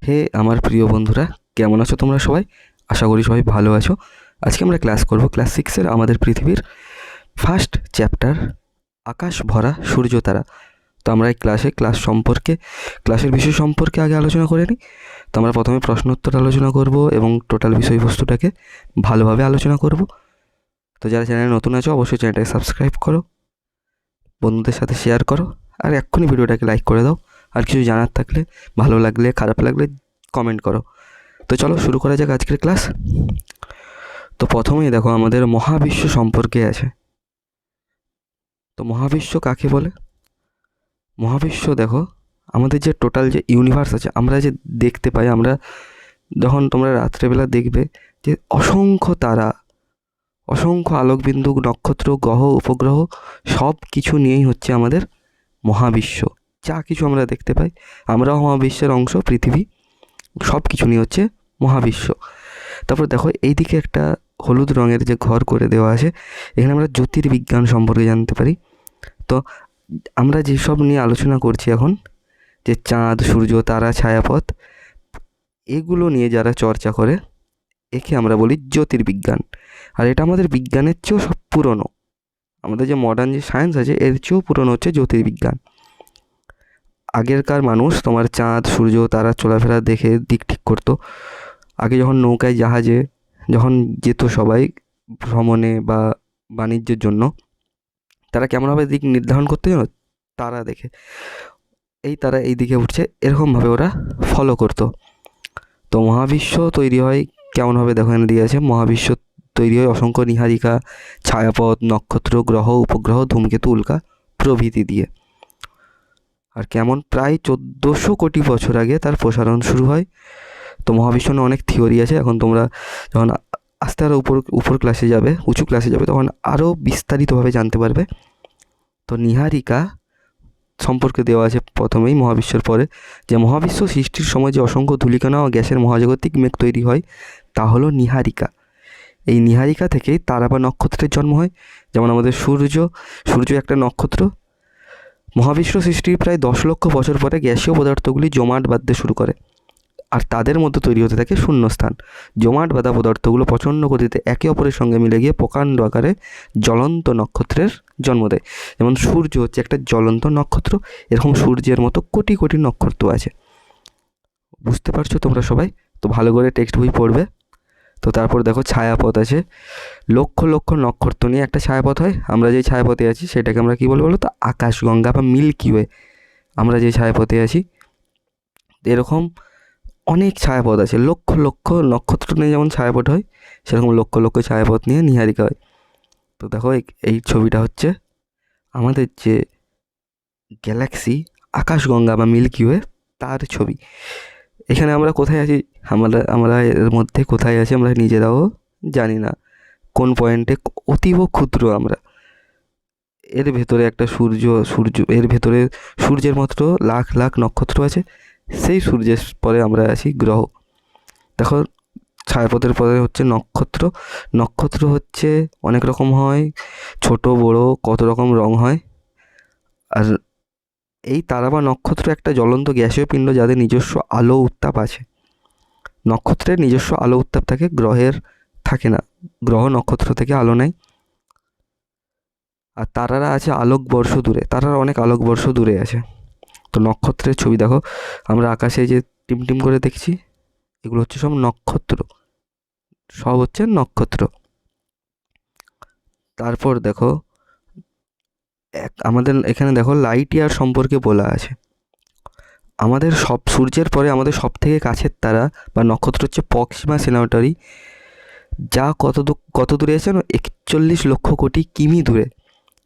হে আমার প্রিয় বন্ধুরা, কেমন আছো তোমরা সবাই? আশা করি সবাই ভালো আছো। আজকে আমরা ক্লাস করব ক্লাস 6-এর আমাদের পৃথিবীর ফার্স্ট চ্যাপ্টার, আকাশ ভরা সূর্য তারা। তো আমরা এই ক্লাসের বিষয় সম্পর্কে আগে আলোচনা করে নিই। তো আমরা প্রথমে প্রশ্নোত্তর আলোচনা করব এবং টোটাল বিষয়বস্তুটাকে ভালোভাবে আলোচনা করব। তো যারা চ্যানেলে নতুন আছো অবশ্যই চ্যানেলটাকে সাবস্ক্রাইব করো, বন্ধুদের সাথে শেয়ার করো, আর এক্ষুনি ভিডিওটাকে লাইক করে দাও। আর কিছু জানার থাকলে, ভালো লাগলে, খারাপ লাগলে কমেন্ট করো। তো চলো শুরু করা যাক আজকের ক্লাস। তো প্রথমেই দেখো আমাদের মহাবিশ্ব সম্পর্কে আছে। তো মহাবিশ্ব কাকে বলে? মহাবিশ্ব দেখো, আমাদের যে টোটাল যে ইউনিভার্স আছে, আমরা যে দেখতে পাই, আমরা যখন তোমরা রাত্রেবেলা দেখবে যে অসংখ্য তারা, অসংখ্য আলোকবিন্দু, নক্ষত্র, গ্রহ, উপগ্রহ সব কিছু নিয়েই হচ্ছে আমাদের মহাবিশ্ব। যা কিছু আমরা দেখতে পাই, আমরাও মহাবিশ্বের অংশ, পৃথিবী, সব কিছু নিয়ে হচ্ছে মহাবিশ্ব। তারপর দেখো এইদিকে একটা হলুদ রঙের যে ঘর করে দেওয়া আছে, এখানে আমরা জ্যোতির্বিজ্ঞান সম্পর্কে জানতে পারি। তো আমরা যেসব নিয়ে আলোচনা করছি এখন, যে চাঁদ, সূর্য, তারা, ছায়াপথ, এগুলো নিয়ে যারা চর্চা করে, একে আমরা বলি জ্যোতির্বিজ্ঞান। আর এটা আমাদের বিজ্ঞানের চেয়েও সব পুরনো। আমাদের যে মডার্ন যে সায়েন্স আছে, এর চেয়েও পুরনো হচ্ছে জ্যোতির্বিজ্ঞান। আগেরকার মানুষ তোমার চাঁদ, সূর্য, তারা চলাফেরা দেখে দিক ঠিক করতো। আগে যখন নৌকায়, জাহাজে যখন যেত সবাই ভ্রমণে বা বাণিজ্যের জন্য, তারা কেমনভাবে দিক নির্ধারণ করতে জানো? তারা দেখে, এই তারা এই দিকে উঠছে, এরকমভাবে ওরা ফলো করতো। তো মহাবিশ্ব তৈরি হয় কেমনভাবে? দেখো এখানে দিয়ে আছে, মহাবিশ্ব তৈরি হয় অসংখ্য নীহারিকা, ছায়াপথ, নক্ষত্র, গ্রহ, উপগ্রহ, ধূমকেতু, উল্কা প্রভৃতি দিয়ে। আর কেমন? প্রায় 1400 কোটি বছর আগে তার প্রসারণ শুরু হয়। তো মহাবিশ্ব নিয়ে অনেক থিওরি আছে। এখন তোমরা যখন আস্তে আরও উপর ক্লাসে যাবে, উঁচু ক্লাসে যাবে, তখন আরও বিস্তারিতভাবে জানতে পারবে। তো নীহারিকা সম্পর্কে দেওয়া আছে প্রথমেই মহাবিশ্বের পরে, যে মহাবিশ্ব সৃষ্টির সময় যে অসংখ্য ধূলিকণা ও গ্যাসের মহাজাগতিক মেঘ তৈরি হয়, তা হলো নীহারিকা। এই নীহারিকা থেকেই তারা বা নক্ষত্রের জন্ম হয়। যেমন আমাদের সূর্য একটা নক্ষত্র। মহাবিশ্ব সৃষ্টির প্রায় 10 লক্ষ বছর পরে গ্যাসীয় পদার্থগুলি জমাট বাঁধতে শুরু করে, আর তাদের মধ্যে তৈরি হতে থাকে শূন্যস্থান। জমাট বাঁধা পদার্থগুলো প্রচণ্ড গতিতে একে অপরের সঙ্গে মিলে গিয়ে প্রকাণ্ড আকারে জ্বলন্ত নক্ষত্রের জন্ম দেয়। যেমন সূর্য হচ্ছে একটা জ্বলন্ত নক্ষত্র, এরকম সূর্যের মতো কোটি কোটি নক্ষত্র আছে। বুঝতে পারছো তোমরা সবাই? তো ভালো করে টেক্সট বই পড়বে। তো তারপর দেখো ছায়াপথ আছে। লক্ষ লক্ষ নক্ষত্র নিয়ে একটা ছায়াপথ হয়। আমরা যে ছায়াপথে আছি সেটাকে আমরা কী বলবো বলো তো? আকাশগঙ্গা বা মিল্কি ওয়ে। আমরা যে ছায়াপথে আছি, এরকম অনেক ছায়াপথ আছে। লক্ষ লক্ষ নক্ষত্র নিয়ে যেমন ছায়াপথ হয়, সেরকম লক্ষ লক্ষ ছায়াপথ নিয়ে নীহারিকা হয়। তো দেখো এই ছবিটা হচ্ছে আমাদের যে গ্যালাক্সি, আকাশগঙ্গা বা মিল্কি ওয়ে, তার ছবি। এখানে আমরা কোথায় আছি? আমরা এর মধ্যে কোথায় আছি আমরা নিজেরাও জানি না, কোন পয়েন্টে অতীব ক্ষুদ্র আমরা। এর ভেতরে একটা এর ভেতরে সূর্যের মতো লাখ লাখ নক্ষত্র আছে। সেই সূর্যের পরে আমরা আছি গ্রহ। দেখো ছায়াপথের পরে হচ্ছে নক্ষত্র। নক্ষত্র হচ্ছে অনেক রকম হয়, ছোট বড় কত রকম রং হয়। আর এই তারা বা নক্ষত্র একটা জ্বলন্ত গ্যাসীয় পিণ্ড, যাদের নিজস্ব আলো উত্তাপ আছে। নক্ষত্রের নিজস্ব আলো উত্তাপ থাকে, গ্রহের থাকে না। গ্রহ নক্ষত্র থেকে আলো নেয়। আর তারারা আছে আলোকবর্ষ দূরে, তারারা অনেক আলোকবর্ষ দূরে আছে। তো নক্ষত্রের ছবি দেখো, আমরা আকাশে যে টিমটিম করে দেখছি, এগুলো হচ্ছে সব নক্ষত্র, সব হচ্ছে নক্ষত্র। তারপর দেখো আমাদের এখানে দেখো লাইট ইয়ার সম্পর্কে বলা আছে। আমাদের সূর্যের পরে আমাদের সব থেকে কাছের তারা বা নক্ষত্র হচ্ছে প্রক্সিমা সেন্টারি, যা কত দূরে আছে না? 41 লক্ষ কোটি কিমি দূরে।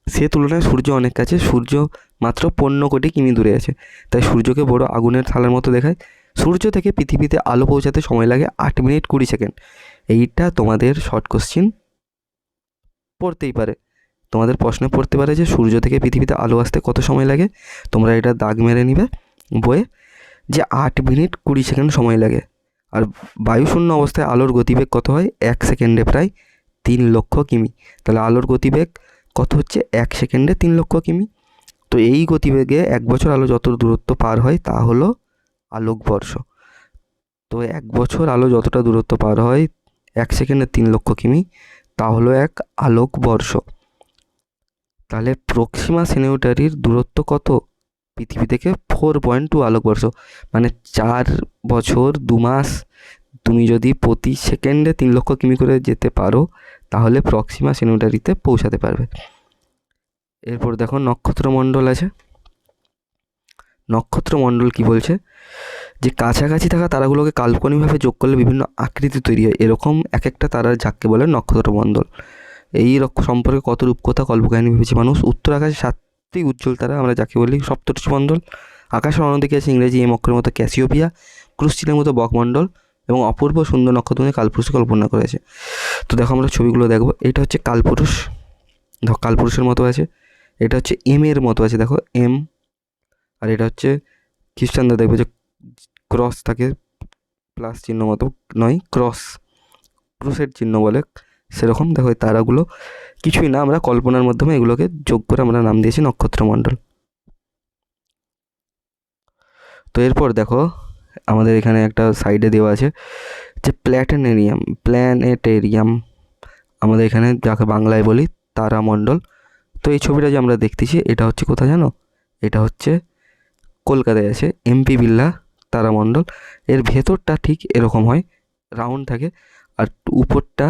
সে তুলনায় সূর্য অনেক কাছে। সূর্য মাত্র 15 কোটি কিমি দূরে আছে। তাই সূর্যকে বড় আগুনের থালার মতো দেখায়। সূর্য থেকে পৃথিবীতে আলো পৌঁছাতে সময় লাগে 8 মিনিট 20 সেকেন্ড। এইটা তোমাদের শর্ট কোশ্চিন পড়তেই পারে, তোমাদের প্রশ্নে পড়তে পারে যে সূর্য থেকে পৃথিবীতে আলো আসতে কত সময় লাগে। তোমরা এটা দাগ মেরে নিবে বইয়ে, যে 8 মিনিট 20 সেকেন্ড সময় লাগে। আর বায়ুশূন্য অবস্থায় আলোর গতিবেগ কত হয়? 1 সেকেন্ডে প্রায় 3 লক্ষ কিমি। তাহলে আলোর গতিবেগ কত হচ্ছে? 1 সেকেন্ডে 3 লক্ষ কিমি। তো এই গতিবেগে 1 বছর আলো যত দূরত্ব পার হয় তা হলো আলোকবর্ষ। তো 1 বছর আলো যতটা দূরত্ব পার হয় 1 সেকেন্ডে 3 লক্ষ কিমি, তা হলো 1 আলোকবর্ষ। তাহলে প্রক্সিমা সেনিউটারির দূরত্ব কত পৃথিবী থেকে? 4.2 আলোকবর্ষ। মানে 4 বছর 2 মাস তুমি যদি প্রতি সেকেন্ডে 3 লক্ষ কিমি করে যেতে পারো, তাহলে প্রক্সিমা সেনিউটারিতে পৌঁছাতে পারবে। এরপর দেখো নক্ষত্রমণ্ডল আছে। নক্ষত্রমণ্ডল কি বলছে, যে কাছাকাছি থাকা তারাগুলোকে কাল্পনিকভাবে যোগ করলে বিভিন্ন আকৃতি তৈরি হয়। এরকম এক একটা তারার ঝাঁককে বলে নক্ষত্রমণ্ডল। এই সম্পর্কে কত রূপকথা কল্পকাহিনী ভেবেছে মানুষ। উত্তর আকাশে 7টি উজ্জ্বল তারা, আমরা যাকে বলি সপ্তর্ষিমণ্ডল। আকাশের অন্যদিকে আছে ইংরেজি এম অক্ষরের মতো ক্যাসিওপিয়া, ক্রুশ চিহ্নের মতো বকমণ্ডল এবং অপূর্ব সুন্দর নক্ষত্র নিয়ে কালপুরুষকে কল্পনা করেছে। তো দেখো আমরা ছবিগুলো দেখবো। এটা হচ্ছে কালপুরুষ, দেখো কালপুরুষের মতো আছে। এটা হচ্ছে এম এর মতো আছে, দেখো এম। আর এটা হচ্ছে খ্রিস্টানদের দেখবে যে ক্রস থাকে, প্লাস চিহ্ন মতো নয়, ক্রুশের চিহ্ন বলে, সেরকম দেখো এই তারাগুলো কিছুই না, আমরা কল্পনার মাধ্যমে এগুলোকে যোগ করে আমরা নাম দিয়েছি নক্ষত্রমণ্ডল। তো এরপর দেখো আমাদের এখানে একটা সাইডে দেওয়া আছে যে প্ল্যানেটেরিয়াম, আমাদের এখানে যাকে বাংলায় বলি তারামণ্ডল। তো এই ছবিটা যে আমরা দেখতেছি এটা হচ্ছে কোথায় জানো? এটা হচ্ছে কলকাতায় আছে এমপি বিড়লা তারামণ্ডল। এর ভেতরটা ঠিক এরকম হয়, রাউন্ড থাকে, আর উপরটা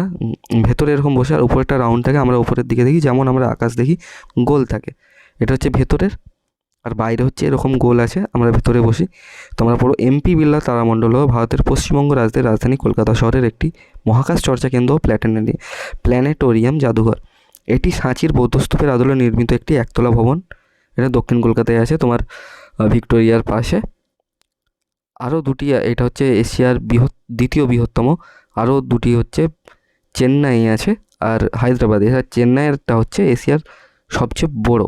ভেতরে এরকম বসে আর উপরেরটা রাউন্ড থাকে। আমরা উপরের দিকে দেখি যেমন আমরা আকাশ দেখি গোল থাকে, এটা হচ্ছে ভেতরের, আর বাইরে হচ্ছে এরকম গোল আছে, আমরা ভেতরে বসি। তো আমরা পুরো এমপি বিড়লা তারামণ্ডল হলো ভারতের পশ্চিমবঙ্গ রাজ্যের রাজধানী কলকাতা শহরের একটি মহাকাশ চর্চা কেন্দ্র প্ল্যানেটোরিয়াম জাদুঘর। এটি সাঁচির বৌদ্ধস্তূপের আদলে নির্মিত একটি একতলা ভবন। এটা দক্ষিণ কলকাতায় আছে, তোমার ভিক্টোরিয়ার পাশে। আরও দুটি, এটা হচ্ছে এশিয়ার দ্বিতীয় বৃহত্তম। আরও দুটি হচ্ছে চেন্নাই আছে আর হায়দ্রাবাদে। আর চেন্নাইয়েরটা হচ্ছে এশিয়ার সবচেয়ে বড়।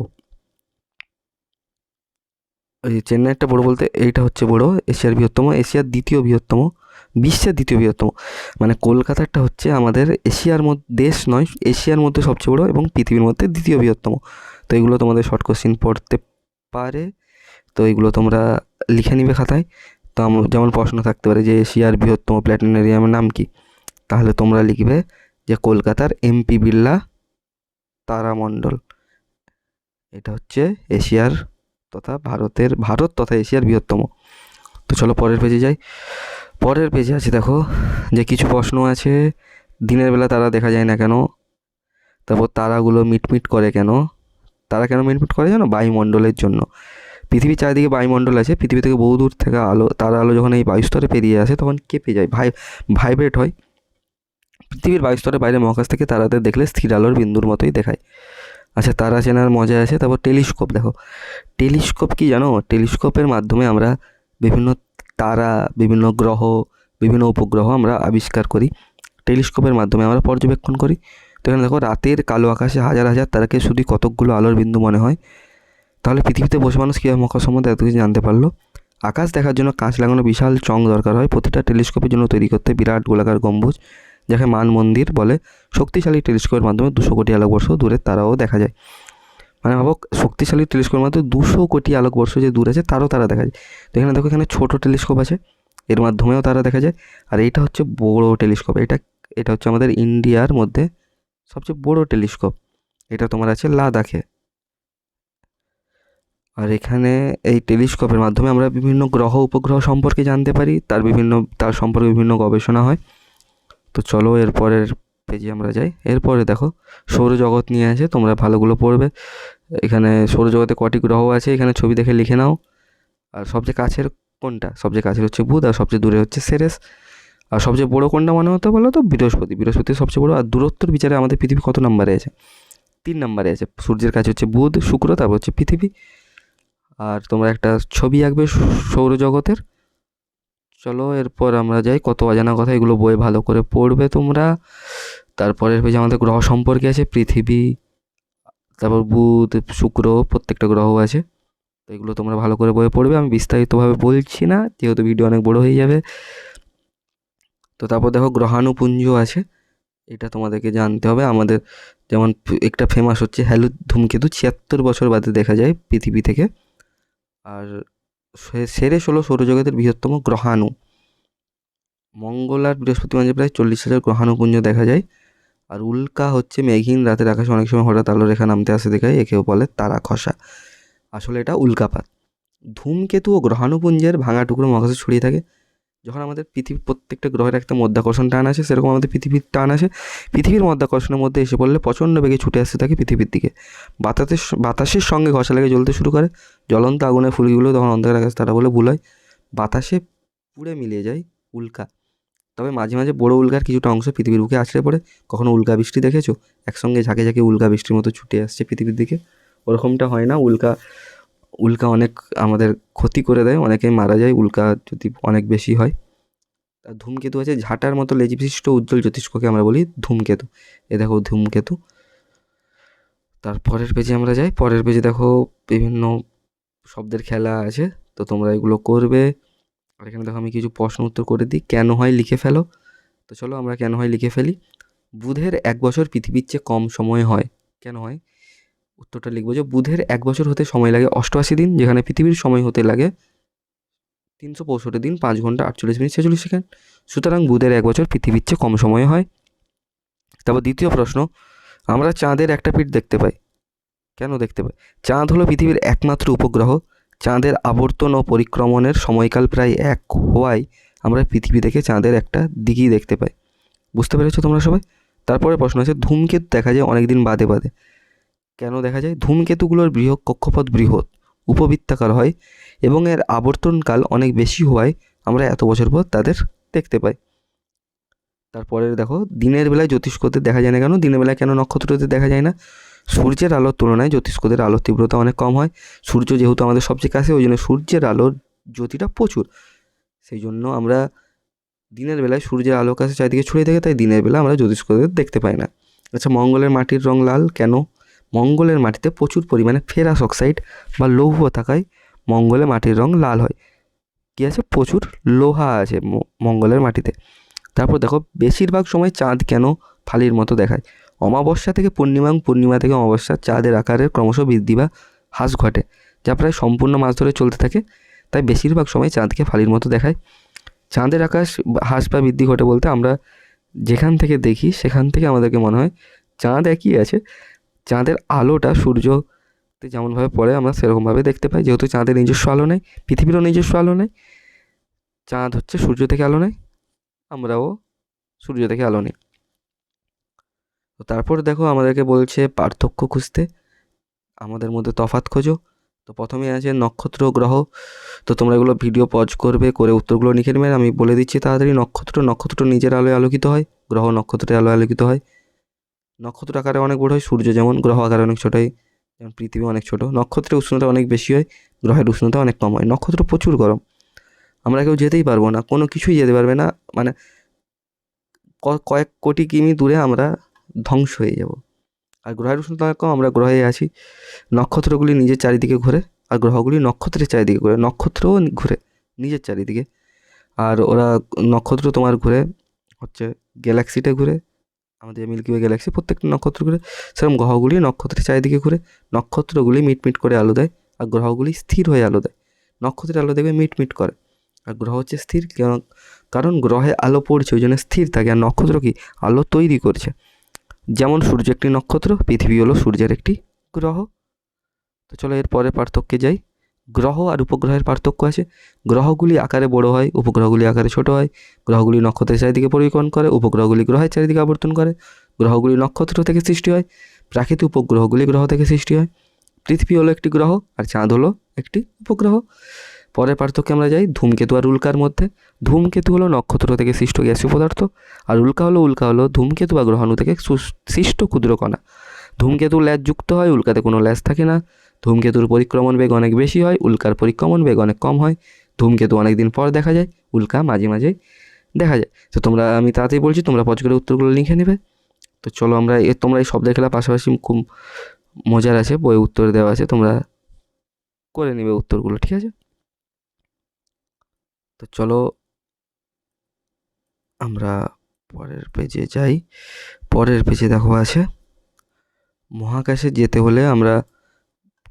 এই চেন্নাইয়েরটা বড় বলতে এইটা হচ্ছে বড়, এশিয়ার বৃহত্তম, এশিয়ার দ্বিতীয় বৃহত্তম, বিশ্বের দ্বিতীয় বৃহত্তম। মানে কলকাতারটা হচ্ছে আমাদের এশিয়ার মধ্যে, দেশ নয়, এশিয়ার মধ্যে সবচেয়ে বড় এবং পৃথিবীর মধ্যে দ্বিতীয় বৃহত্তম। তো এগুলো তোমাদের শর্ট কোশ্চিন পড়তে পারে, তো এগুলো তোমরা লিখে নিবে খাতায়। তো যেমন প্রশ্ন থাকতে পারে যে এশিয়ার বৃহত্তম প্ল্যানেটেরিয়ামের নাম কি, তাহলে তোমরা লিখবে যে কলকাতার এমপি বিড়লা তারামণ্ডল। এটা হচ্ছে এশিয়ার তথা ভারত তথা এশিয়ার বৃহত্তম। তো চলো পরের পেজে যাই। পরের পেজে আছে দেখো যে কিছু প্রশ্ন আছে, দিনের বেলা তারা দেখা যায় না কেন, তারপর তারাগুলো মিটমিট করে কেন, তারা কেন মিটমিট করে জানো? বায়ুমণ্ডলের জন্য। পৃথিবীর চারিদিকে বায়ুমণ্ডল আছে, পৃথিবী থেকে বহু দূর থেকে আলো যখন এই বায়ুস্তরে পেরিয়ে আসে তখন কেঁপে যায়, ভাইব্রেট হয়। পৃথিবীর বায়ুস্তরের বাইরে মহাকাশ থেকে তারাদের দেখলে স্থির আলোর বিন্দুর মতোই দেখায়। আচ্ছা, তারা চেনার মজা আছে। তারপর টেলিস্কোপ দেখো, টেলিস্কোপ কি জানো? টেলিস্কোপের মাধ্যমে আমরা বিভিন্ন তারা, বিভিন্ন গ্রহ, বিভিন্ন উপগ্রহ আমরা আবিষ্কার করি। টেলিস্কোপের মাধ্যমে আমরা পর্যবেক্ষণ করি। তো এখানে দেখো রাতের কালো আকাশে হাজার হাজার তারাকে শুধু কতকগুলো আলোর বিন্দু মনে হয়। তাহলে পৃথিবীতে বসে মানুষ কীভাবে মহাকাশ সম্বন্ধে এত কিছু জানতে পারলো? আকাশ দেখার জন্য কাঁচ লাগানো বিশাল চং দরকার হয়। প্রতিটা টেলিস্কোপের জন্য তৈরি করতে বিরাট গোলাকার গম্বুজ, যাকে মান মন্দির বলে। শক্তিশালী টেলিস্কোপের মাধ্যমে 200 কোটি আলোকবর্ষ দূরের তারাও দেখা যায়। মানে ভাবো, শক্তিশালী টেলিস্কোপের মাধ্যমে 200 কোটি আলোকবর্ষ যে দূর আছে তারও তারা দেখা যায়। তো এখানে দেখো, এখানে ছোটো টেলিস্কোপ আছে, এর মাধ্যমেও তারা দেখা যায়। আর এইটা হচ্ছে বড় টেলিস্কোপ, এটা হচ্ছে আমাদের ইন্ডিয়ার মধ্যে সবচেয়ে বড় টেলিস্কোপ। এটা তোমার আছে লাদাখে। আর এখানে এই টেলিস্কোপের মাধ্যমে আমরা বিভিন্ন গ্রহ উপগ্রহ সম্পর্কে জানতে পারি, তার সম্পর্কে বিভিন্ন গবেষণা হয়। তো চলো এরপরের পেজে আমরা যাই। এরপরে দেখো সৌরজগৎ নিয়ে আছে, তোমরা ভালোগুলো পড়বে। এখানে সৌরজগতে কটি গ্রহ আছে এখানে ছবি দেখে লিখে নাও। আর সবচেয়ে কাছের কোনটা? সবচেয়ে কাছের হচ্ছে বুধ, আর সবচেয়ে দূরে হচ্ছে সেরেস। আর সবচেয়ে বড় কোনটা মনে হতো বলো তো? বৃহস্পতি সবচেয়ে বড়। আর দূরত্বর বিচারে আমাদের পৃথিবী কত নম্বরে আছে? 3 নম্বরে আছে। সূর্যের কাছে হচ্ছে বুধ, শুক্র, তারপর হচ্ছে পৃথিবী। আর তোমরা একটা ছবি আঁকবে সৌরজগতের। চলো এরপর আমরা যাই, কত অজানা কথা, এগুলো বই ভালো করে পড়বে তোমরা। তারপরের পেজে আমাদের গ্রহ সম্পর্কে আছে, পৃথিবী, তারপর বুধ, শুক্র, প্রত্যেকটা গ্রহ আছে। তো এগুলো তোমরা ভালো করে বইয়ে পড়বে, আমি বিস্তারিতভাবে বলছি না যেহেতু ভিডিও অনেক বড় হয়ে যাবে। তো তারপর দেখো গ্রহাণুপুঞ্জ আছে, এটা তোমাদেরকে জানতে হবে। আমাদের যেমন একটা ফেমাস হচ্ছে হ্যালো ধূমকেতু, 76 বছর বাদে দেখা যায় পৃথিবী থেকে। আর সেরেস হলো সৌরজগতের বৃহত্তম গ্রহাণু। মঙ্গল আর বৃহস্পতি মাঝে প্রায় 40,000 গ্রহাণুপুঞ্জ দেখা যায়। আর উল্কা হচ্ছে মেঘহীন রাতের আকাশে অনেক সময় হঠাৎ আলো রেখা নামতে আসে দেখায়, একেও বলে তারা খসা। আসলে এটা উল্কাপাত। ধূমকেতু ও গ্রহাণুপুঞ্জের ভাঙা টুকরো মহাকাশে ছড়িয়ে থাকে। যখন আমাদের পৃথিবীর প্রত্যেকটা গ্রহের একটা মধ্যাকর্ষণ টান আছে, সেরকম আমাদের পৃথিবীর টান আছে। পৃথিবীর মধ্যাকর্ষণের মধ্যে এসে পড়লে প্রচণ্ড বেগে ছুটে আসতে থাকে পৃথিবীর দিকে। বাতাসের সঙ্গে ঘষা লেগে জ্বলতে শুরু করে। জ্বলন্ত আগুনের ফুলকিগুলো তখন অন্ধকার আকাশ তারা বলে ভুল হয়। বাতাসে পুড়ে মিলিয়ে যায় উল্কা। তবে মাঝে মাঝে বড় উল্কার কিছুটা অংশ পৃথিবীর বুকে আছড়ে পড়ে। কখনো উল্কা বৃষ্টি দেখেছো? একসঙ্গে ঝাঁকে ঝাঁকে উল্কা বৃষ্টির মতো ছুটে আসছে পৃথিবীর দিকে। ওরকমটা হয় না। উল্কা উল্কা অনেক আমাদের ক্ষতি করে দেয়, অনেকেই মারা যায় উল্কা যদি অনেক বেশি হয়। আর ধূমকেতু আছে ঝাঁটার মতো লেজ বিশিষ্ট উজ্জ্বল জ্যোতিষ্ককে আমরা বলি ধূমকেতু। এ দেখো ধূমকেতু। তার পরের পেজে আমরা যাই। পরের পেজে দেখো বিভিন্ন শব্দের খেলা আছে, তো তোমরা এগুলো করবে। আর এখানে দেখো আমি কিছু প্রশ্ন উত্তর করে দিই, কেন হয় লিখে ফেলো। তো চলো আমরা কেন হয় লিখে ফেলি। বুধের 1 বছর পৃথিবীর চেয়ে কম সময় হয়, কেন হয়? উত্তরটা লিখবো যে বুধের 1 বছর হতে সময় লাগে 88 দিন, যেখানে পৃথিবীর সময় হতে লাগে 365 দিন 5 ঘন্টা 48 মিনিট 46 সেকেন্ড। সুতরাং বুধের 1 বছর পৃথিবীর চেয়ে কম সময়ে হয়। তারপর দ্বিতীয় প্রশ্ন, আমরা চাঁদের একটা পিঠ দেখতে পাই, কেন দেখতে পাই? চাঁদ হলো পৃথিবীর একমাত্র উপগ্রহ। চাঁদের আবর্তন ও পরিক্রমণের সময়কাল প্রায় এক হওয়ায় আমরা পৃথিবী থেকে চাঁদের একটা দিকই দেখতে পাই। বুঝতে পেরেছো তোমরা সবাই? তারপরে প্রশ্ন আছে, ধূমকেতু দেখা যায় অনেক দিন বাদে বাদে, কেন দেখা যায়? ধূমকেতুগুলোর কক্ষপথ বৃহৎ, উপবৃত্তাকার হয় এবং এর আবর্তনকাল অনেক বেশি হওয়ায় আমরা এত বছর পর তাদের দেখতে পাই। তারপরে দেখো, দিনের বেলায় জ্যোতিষ্কদের দেখা যায় না কেন? দিনের বেলায় কেন নক্ষত্রদের দেখা যায় না? সূর্যের আলোর তুলনায় জ্যোতিষ্কদের আলোর তীব্রতা অনেক কম হয়। সূর্য যেহেতু আমাদের সবচেয়ে কাছে, ওই জন্য সূর্যের আলোর জ্যোতিটা প্রচুর। সেই জন্য আমরা দিনের বেলায় সূর্যের আলো কাছে চারিদিকে ছড়িয়ে থাকে, তাই দিনের বেলা আমরা জ্যোতিষ্কদের দেখতে পাই না। আচ্ছা, মঙ্গলের মাটির রং লাল কেন? মঙ্গলের মাটিতে প্রচুর পরিমাণে ফেরাস অক্সাইড বা লৌহ থাকায় মঙ্গলের মাটির রং লাল হয়। কী আছে? প্রচুর লোহা আছে মঙ্গলের মাটিতে। তারপর দেখো, বেশিরভাগ সময় চাঁদ কেন ফালির মতো দেখায়? অমাবস্যা থেকে পূর্ণিমা এবং পূর্ণিমা থেকে অমাবস্যা চাঁদের আকারের ক্রমশ বৃদ্ধি বা হ্রাস ঘটে, যা প্রায় সম্পূর্ণ মাস ধরে চলতে থাকে। তাই বেশিরভাগ সময় চাঁদকে ফালির মতো দেখায়। চাঁদের আকাশ হ্রাস বা বৃদ্ধি ঘটে বলতে আমরা যেখান থেকে দেখি সেখান থেকে আমাদেরকে মনে হয় চাঁদ একই আছে। চাঁদের আলোটা সূর্যতে যেমনভাবে পড়ে আমরা সেরকমভাবে দেখতে পাই। যেহেতু চাঁদের নিজস্ব আলো নেই, পৃথিবীরও নিজস্ব আলো নেই, চাঁদ হচ্ছে সূর্য থেকে আলো নেয়, আমরাও সূর্য থেকে আলো নিই। তো তারপর দেখো আমাদেরকে বলছে পার্থক্য খুঁজতে, আমাদের মধ্যে তফাৎ খোঁজো। তো প্রথমে আছে নক্ষত্র গ্রহ। তো তোমরা এগুলো ভিডিও পজ করবে, করে উত্তরগুলো লিখে নেবে। আমি বলে দিচ্ছি তাড়াতাড়ি। নক্ষত্র নিজের আলোয় আলোকিত হয়, গ্রহ নক্ষত্রের আলোয় আলোকিত হয়। নক্ষত্র আকারে অনেক বড় হয় সূর্য যেমন, গ্রহ আকারে অনেক ছোটো হয় যেমন পৃথিবী অনেক ছোটো। নক্ষত্রের উষ্ণতা অনেক বেশি হয়, গ্রহের উষ্ণতা অনেক কম হয়। নক্ষত্র প্রচুর গরম, আমরা কেউ যেতেই পারবো না, কোনো কিছুই যেতে পারবে না। মানে কয়েক কোটি কিমি দূরে আমরা ধ্বংস হয়ে যাব। আর গ্রহের উষ্ণতা অনেক কম, আমরা গ্রহে আছি। নক্ষত্রগুলি নিজের চারিদিকে ঘোরে, আর গ্রহগুলি নক্ষত্রের চারিদিকে ঘোরে। নক্ষত্রও ঘুরে নিজের চারিদিকে। আর ওরা নক্ষত্র তোমার ঘুরে হচ্ছে গ্যালাক্সিতে ঘুরে, আমাদের মিল্কি ওয়ে গ্যালাক্সি প্রত্যেকটা নক্ষত্র ঘুরে। সেরকম গ্রহগুলি নক্ষত্রের চারিদিকে ঘুরে। নক্ষত্রগুলি মিটমিট করে আলো দেয়, আর গ্রহগুলি স্থির হয়ে আলো দেয়। নক্ষত্রের আলো দেখবে মিটমিট করে, আর গ্রহ হচ্ছে স্থির। কারণ গ্রহে আলো পড়ছে ওই জন্য স্থির থাকে। আর নক্ষত্র কি? আলো তৈরি করছে। যেমন সূর্য একটি নক্ষত্র, পৃথিবী হলো সূর্যের একটি গ্রহ। তো চলো এর পরে পার্থক্যে যাই। গ্রহ আর উপগ্রহের পার্থক্য আছে। গ্রহগুলি আকারে বড় হয়, উপগ্রহগুলি আকারে ছোট হয়। গ্রহগুলি নক্ষত্রের চারিদিকে পরিক্রমণ করে, উপগ্রহগুলি গ্রহের চারিদিকে আবর্তন করে। গ্রহগুলি নক্ষত্র থেকে সৃষ্টি হয়, প্রাকৃতিক উপগ্রহগুলি গ্রহ থেকে সৃষ্টি হয়। পৃথিবী হলো একটি গ্রহ, আর চাঁদ হলো একটি উপগ্রহ। পরের পার্থক্যে আমরা যাই ধূমকেতু আর উল্কার মধ্যে। ধূমকেতু হলো নক্ষত্র থেকে সৃষ্ট গ্যাসীয় পদার্থ, আর উল্কা হলো ধূমকেতু বা গ্রহাণু থেকে সৃষ্ট ক্ষুদ্র কণা। ধূমকেতু ল্যাজ যুক্ত হয়, উল্কাতে কোনো ল্যাজ থাকে না। ধূমকেতুর পরিক্রমণ বেগ অনেক বেশি হয়, উল্কার পরিক্রমণ বেগ অনেক কম হয়। ধূমকেতু অনেক দিন পর দেখা যায়, উল্কা মাঝে মাঝে দেখা যায়। তো আমি তাড়াতাড়ি বলছি, তোমরা পজ করে উত্তরগুলো লিখে নেবে। তো চলো তোমরা এই শব্দের খেলা পাশাপাশি খুব মজার আছে, বইয়ে উত্তর দেওয়া আছে, তোমরা করে নেবে উত্তরগুলো, ঠিক আছে? তো চলো আমরা পরের পেজে যাই। পরের পেজে দেখো আছে, মহাকাশে যেতে হলে আমরা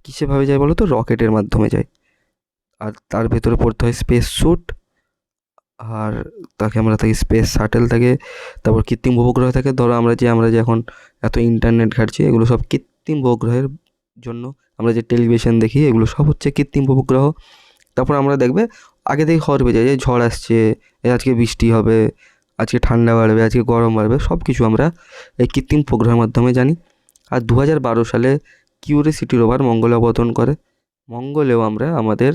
কিসেভাবে যাই বলো তো? রকেটের মাধ্যমে যাই। আর তার ভেতরে পড়তে হয় স্পেস স্যুট, আর তাকে আমরা থাকি স্পেস শাটেল থাকে, তারপর কৃত্রিম উপগ্রহ থাকে। ধরো আমরা যে এখন এত ইন্টারনেট ঘাঁটছি, এগুলো সব কৃত্রিম উপগ্রহের জন্য। আমরা যে টেলিভিশন দেখি, এগুলো সব হচ্ছে কৃত্রিম উপগ্রহ। তারপর আমরা দেখবে আগে থেকে খবর পেয়ে যাই যে ঝড় আসছে, আজকে বৃষ্টি হবে, আজকে ঠান্ডা বাড়বে, আজকে গরম বাড়বে, সব কিছু আমরা এই কৃত্রিম উপগ্রহের মাধ্যমে জানি। আর 2012 সালে কিউরিওসিটি রোভার মঙ্গলে অবতরণ করে। মঙ্গলেও আমরা আমাদের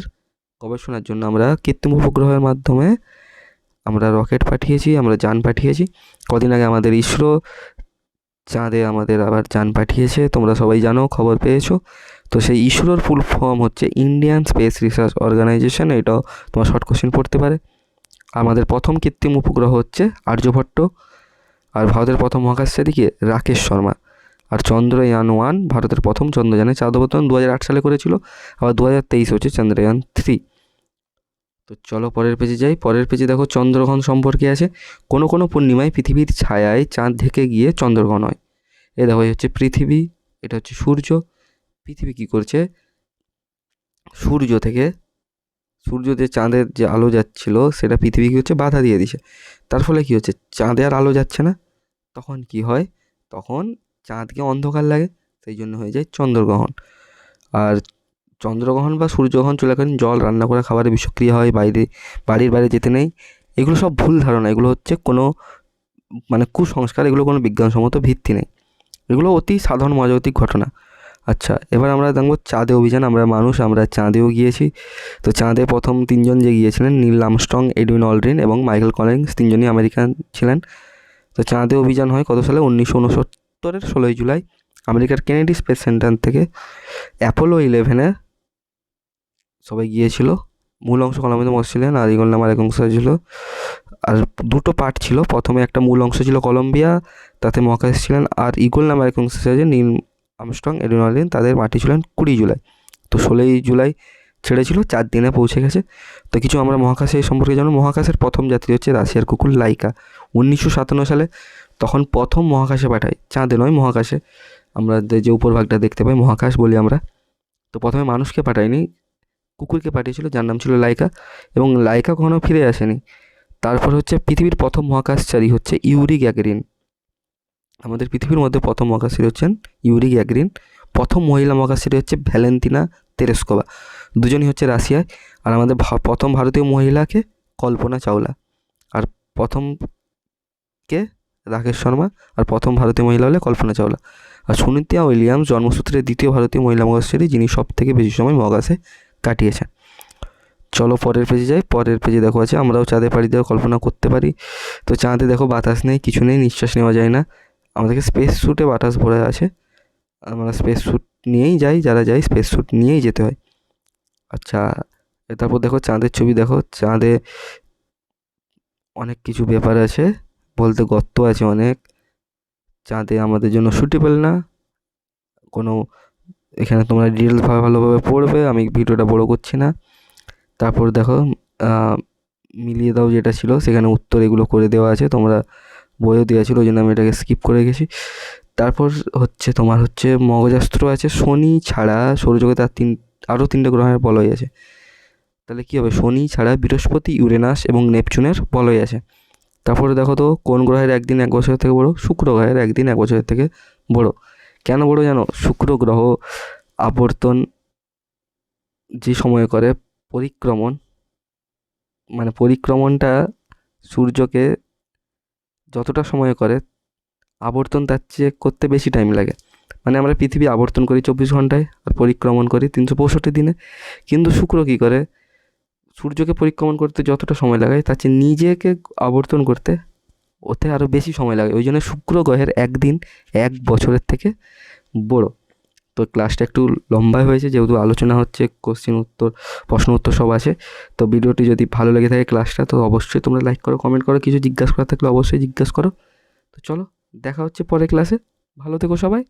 গবেষণার জন্য আমরা কৃত্রিম উপগ্রহের মাধ্যমে আমরা রকেট পাঠিয়েছি, আমরা যান পাঠিয়েছি। কদিন আগে আমাদের ইসরো চাঁদে আমাদের আবার যান পাঠিয়েছে, তোমরা সবাই জানো, খবর পেয়েছো। তো সেই ইসরোর ফুল ফর্ম হচ্ছে ইন্ডিয়ান স্পেস রিসার্চ অর্গানাইজেশন, এটাও তোমার শর্ট কোশ্চেন পড়তে পারে। আমাদের প্রথম কৃত্রিম উপগ্রহ হচ্ছে আর্যভট্ট। আর ভারতের প্রথম মহাকাশচারী কে? রাকেশ শর্মা। আর চন্দ্রয়ান 1 ভারতের প্রথম চন্দ্রযানে চাঁদ অবতরণ 2008 সালে করেছিল। আবার 2023 হচ্ছে চন্দ্রয়ান 3। তো চলো পরের পেজে যাই। পরের পেজে দেখো চন্দ্রগ্রহণ সম্পর্কে আছে। কোনো কোনো পূর্ণিমায় পৃথিবীর ছায়ায় চাঁদ ঢেকে গিয়ে চন্দ্রগ্রহণ হয়। এ দেখো, এই হচ্ছে পৃথিবী, এটা হচ্ছে সূর্য। পৃথিবী কী করছে? সূর্য থেকে সূর্য চাঁদের যে আলো যাচ্ছিল, সেটা পৃথিবী কী হচ্ছে? বাধা দিয়ে দিছে। তার ফলে কী হচ্ছে? চাঁদে আর আলো যাচ্ছে না। তখন কি হয়? তখন চাঁদকে অন্ধকার লাগে, সেই জন্য হয়ে যায় চন্দ্রগ্রহণ। আর চন্দ্রগ্রহণ বা সূর্যগ্রহণ চলাকালীন জল রান্না করা খাবারে বিষক্রিয়া হয়, বাড়ির বাইরে যেতে নেই। এগুলো সব ভুল ধারণা, এগুলো হচ্ছে কোনো মানে কুসংস্কার, এগুলো কোনো বিজ্ঞানসম্মত ভিত্তি নেই। এগুলো অতি সাধারণ মজাতিক ঘটনা। আচ্ছা, এবার আমরা দেখব চাঁদে অভিযান। আমরা চাঁদেও গিয়েছি। তো চাঁদে প্রথম 3জন যে গিয়েছিলেন, নীল আর্মস্ট্রং, এডুইন অলড্রিন এবং মাইকেল কলিন্স, 3জনই আমেরিকান ছিলেন। তো চাঁদে অভিযান হয় কত সালে? 1969-এর 16ই জুলাই আমেরিকার কেনেডি স্পেস সেন্টার থেকে। অ্যাপোলো 11-এ সবাই গিয়েছিল। মূল অংশ কলম্বিয়া মহাকাশে আর ইগল নামের এক অংশ ছিল। আর দুটো পার্ট ছিল। প্রথমে একটা মূল অংশ ছিল কলম্বিয়া, তাতে মহাকাশে ছিলেন। আর ইগল নামের এক অংশ আছে নীল আর্মস্ট্রং, এডুইন অলড্রিন, তাদের পাঠিয়েছিলেন 20 জুলাই। তো 16ই জুলাই ছেড়েছিল, 4 দিনে পৌঁছে গেছে। তো কিছু আমরা মহাকাশে সম্পর্কে জানো। মহাকাশের প্রথম যাত্রী হচ্ছে রাশিয়ার কুকুর লাইকা, 1957 সালে। তখন প্রথম মহাকাশে পাঠায়, চাঁদে নয়, মহাকাশে। আমরা যে উপরভাগটা দেখতে পাই, মহাকাশ বলি আমরা। তো প্রথমে মানুষকে পাঠায়নি, কুকুরকে পাঠিয়েছিল, যার নাম ছিল লাইকা। এবং লাইকা কখনো ফিরে আসেনি। তারপর হচ্ছে পৃথিবীর প্রথম মহাকাশচারী হচ্ছে ইউরি গ্যাগারিন। আমাদের পৃথিবীর মধ্যে প্রথম মহাকাশচারী হচ্ছেন ইউরি গ্যাগারিন। প্রথম মহিলা মহাকাশচারী হচ্ছে ভ্যালেন্তিনা তেরেস্কোভা। দুজনই হচ্ছে রাশিয়ায়। আর আমাদের প্রথম ভারতীয় মহিলাকে কল্পনা চাওলা। আর প্রথম কে? রাকেশ শর্মা। আর প্রথম ভারতীয় মহিলা হলে কল্পনা চাওলা। আর সুনিতা উইলিয়ামস জন্মসূত্রে দ্বিতীয় ভারতীয় মহিলা মহাকাশচারী, যিনি সব থেকে বেশি সময় মহাকাশে কাটিয়েছেন। চলো পরের পেজে যাই। পরের পেজে দেখো আছে আমরাও চাঁদে পাড়ি দেওয়া কল্পনা করতে পারি। তো চাঁদে দেখো বাতাস নেই, কিছু নেই, নিঃশ্বাস নেওয়া যায় না। আমাদেরকে স্পেস স্যুটে বাতাস ভরে আছে। আমরা স্পেস স্যুট নিয়েই যাই, যারা যাই স্পেস স্যুট নিয়েই যেতে হয়। আচ্ছা, তারপর দেখো চাঁদের ছবি। দেখো চাঁদে অনেক কিছু ব্যাপার আছে, বলতে গর্ত আছে অনেক। চাঁদে আমাদের জন্য সুটেবল না কোনো। এখানে তোমরা ডিটেলস ভালোভাবে পড়বে, আমি ভিডিওটা বড় করছি না। তারপর দেখো মিলিয়ে দাও যেটা ছিল, সেখানে উত্তর এগুলো করে দেওয়া আছে, তোমরা বইও দেওয়া ছিল, ওই জন্য আমি এটাকে স্কিপ করে গেছি। তারপর হচ্ছে তোমার হচ্ছে মগজাস্ত্র আছে। শনি ছাড়া সৌরজগতে আরও 3টে গ্রহের বলয় আছে। তাহলে কী হবে? শনি ছাড়া বৃহস্পতি, ইউরেনাস এবং নেপচুনের বলয় আছে। তারপরে দেখো তো কোন গ্রহের একদিন 1 বছরের থেকে বড়? শুক্র গ্রহের একদিন 1 বছরের থেকে বড়। কেন বড় জানো? শুক্র গ্রহ আবর্তন যে সময় করে, পরিক্রমণ, মানে পরিক্রমণটা সূর্যকে যতটা সময় করে, আবর্তন তার চেয়ে করতে বেশি টাইম লাগে। মানে আমরা পৃথিবী আবর্তন করি 24 ঘন্টায়, আর পরিক্রমণ করি 365 দিনে। কিন্তু শুক্র কী করে? সূর্যকে পরিক্রমণ করতে যতটা সময় লাগায়, তার চেয়ে নিজেকে আবর্তন করতে ওতে আরও বেশি সময় লাগে। ওই জন্য শুক্র গ্রহের একদিন 1 বছরের থেকে বড়। তো ক্লাসটা একটু লম্বাই হয়েছে, যেহেতু আলোচনা হচ্ছে, কোশ্চেন উত্তর, প্রশ্ন উত্তর সব আছে। তো ভিডিওটি যদি ভালো লেগে থাকে ক্লাসটা, তো অবশ্যই তোমরা লাইক করো, কমেন্ট করো। কিছু জিজ্ঞাসা করার থাকলে অবশ্যই জিজ্ঞাসা করো। তো চলো দেখা হচ্ছে পরের ক্লাসে। ভালো থেকো সবাই।